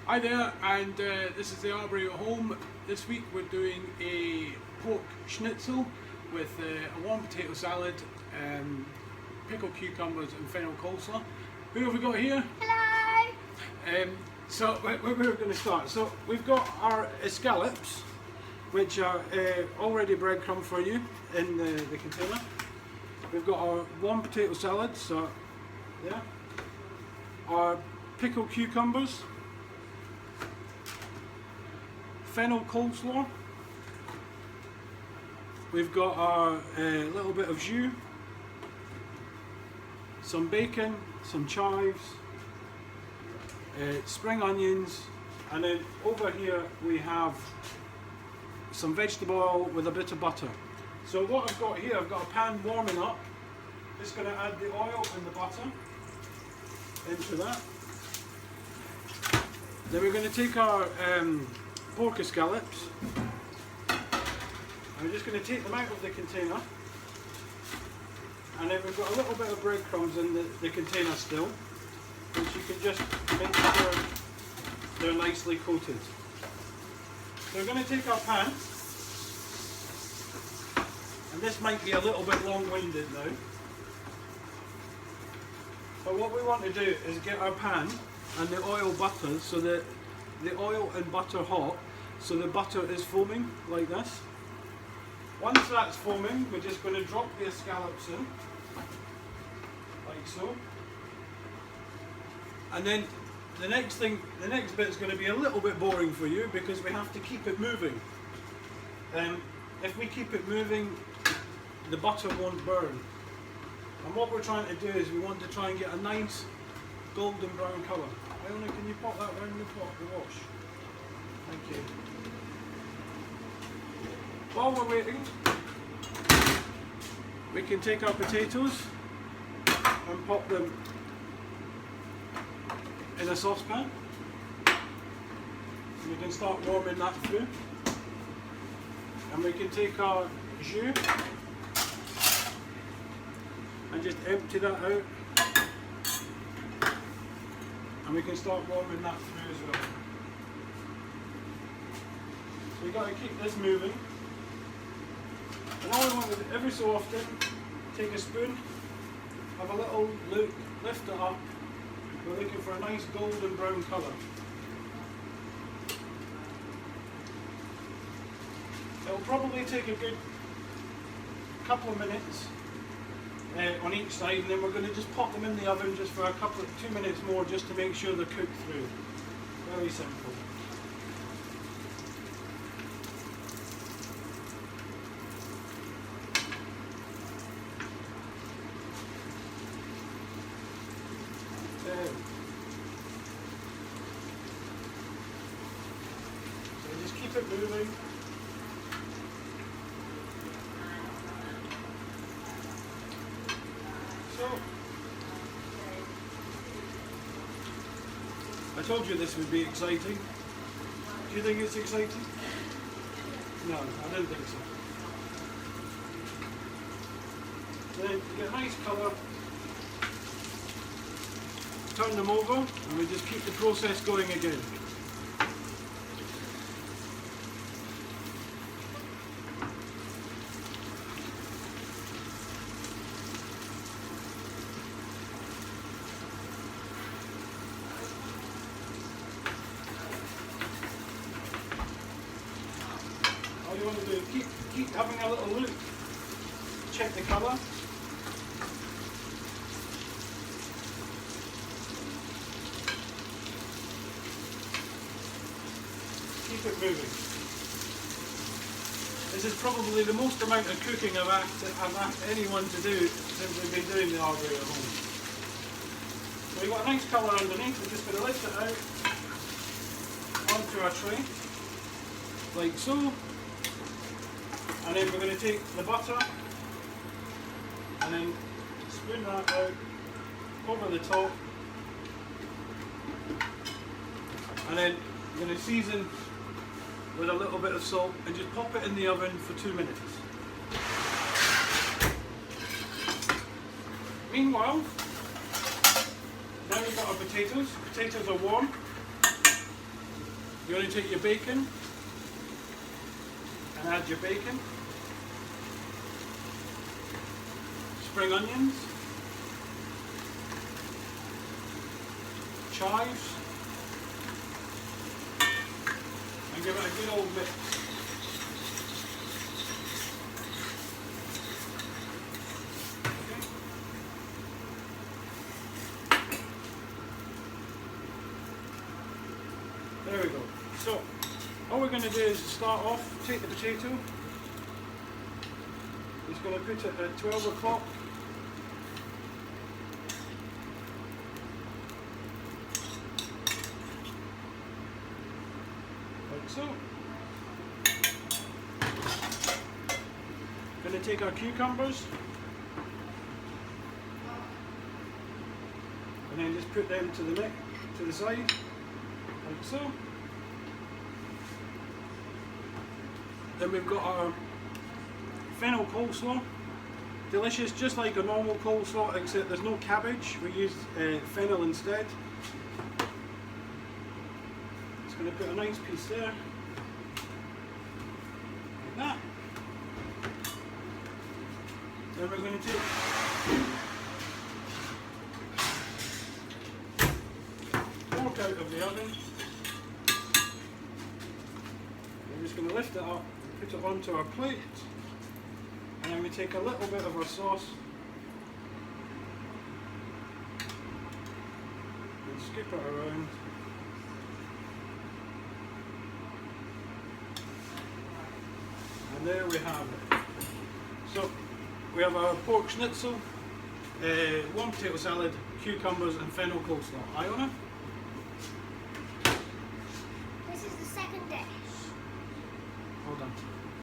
Hi there, and this is the Arbury Home. This week we're doing a pork schnitzel with a warm potato salad, pickled cucumbers and fennel coleslaw. Who have we got here? Hello! So where we're going to start. So we've got our scallops, which are already breadcrumbed for you in the container. We've got our warm potato salad, so yeah. Our pickled cucumbers, fennel coleslaw. We've got our little bit of jus, some bacon, some chives, spring onions, and then over here we have some vegetable oil with a bit of butter. So what I've got here, I've got a pan warming up. Just going to add the oil and the butter into that. Then we're going to take our pork scallops, and we're just going to take them out of the container, and then we've got a little bit of breadcrumbs in the container still, which you can just make sure they're nicely coated. So we're going to take our pan, and this might be a little bit long-winded now, but what we want to do is get our pan and the oil butters so that the oil and butter hot, so the butter is foaming like this. Once that's foaming, we're just going to drop the scallops in, like so. And then the next bit is going to be a little bit boring for you because we have to keep it moving. If we keep it moving, the butter won't burn. And what we're trying to do is we want to try and get a nice golden brown colour. Iona, can you pop that round the pot, the wash? Thank you. While we're waiting, we can take our potatoes and pop them in a saucepan. And we can start warming that through. And we can take our jus and just empty that out. And we can start warming that through as well. So you've got to keep this moving. And all we want is every so often, take a spoon, have a little look, lift it up. We're looking for a nice golden brown colour. It'll probably take a good couple of minutes on each side, and then we're going to just pop them in the oven just for a 2 minutes more, just to make sure they're cooked through. Very simple. So just keep it moving. I told you this would be exciting. Do you think it's exciting? No, I don't think so. Then you get a nice colour. Turn them over and we just keep the process going again. All you want to do is keep having a little look. Check the colour. Keep it moving. This is probably the most amount of cooking I've asked anyone to do since we've been doing the Arbury Home. So we've got a nice colour underneath. We're just going to lift it out onto our tray, like so. And then we're going to take the butter and then spoon that out over the top, and then we're going to season with a little bit of salt and just pop it in the oven for 2 minutes. Meanwhile, now we've got our potatoes. Potatoes are warm. You're going to take your bacon and add your bacon, spring onions, chives, and give it a good old mix. Okay. There we go. So, all we're going to do is start off, take the potato. He's going to put it at 12 o'clock. Like so. Going to take our cucumbers and then just put them to the side, like so. Then we've got our fennel coleslaw, delicious, just like a normal coleslaw, except there's no cabbage. We use fennel instead. Just going to put a nice piece there, like that. Then we're going to take pork out of the oven. We're just going to lift it up, put it onto our plate, and then we take a little bit of our sauce and scoop it around. And there we have it. So we have our pork schnitzel, one potato salad, cucumbers and fennel coleslaw. Iona? This is the second dish. Hold on.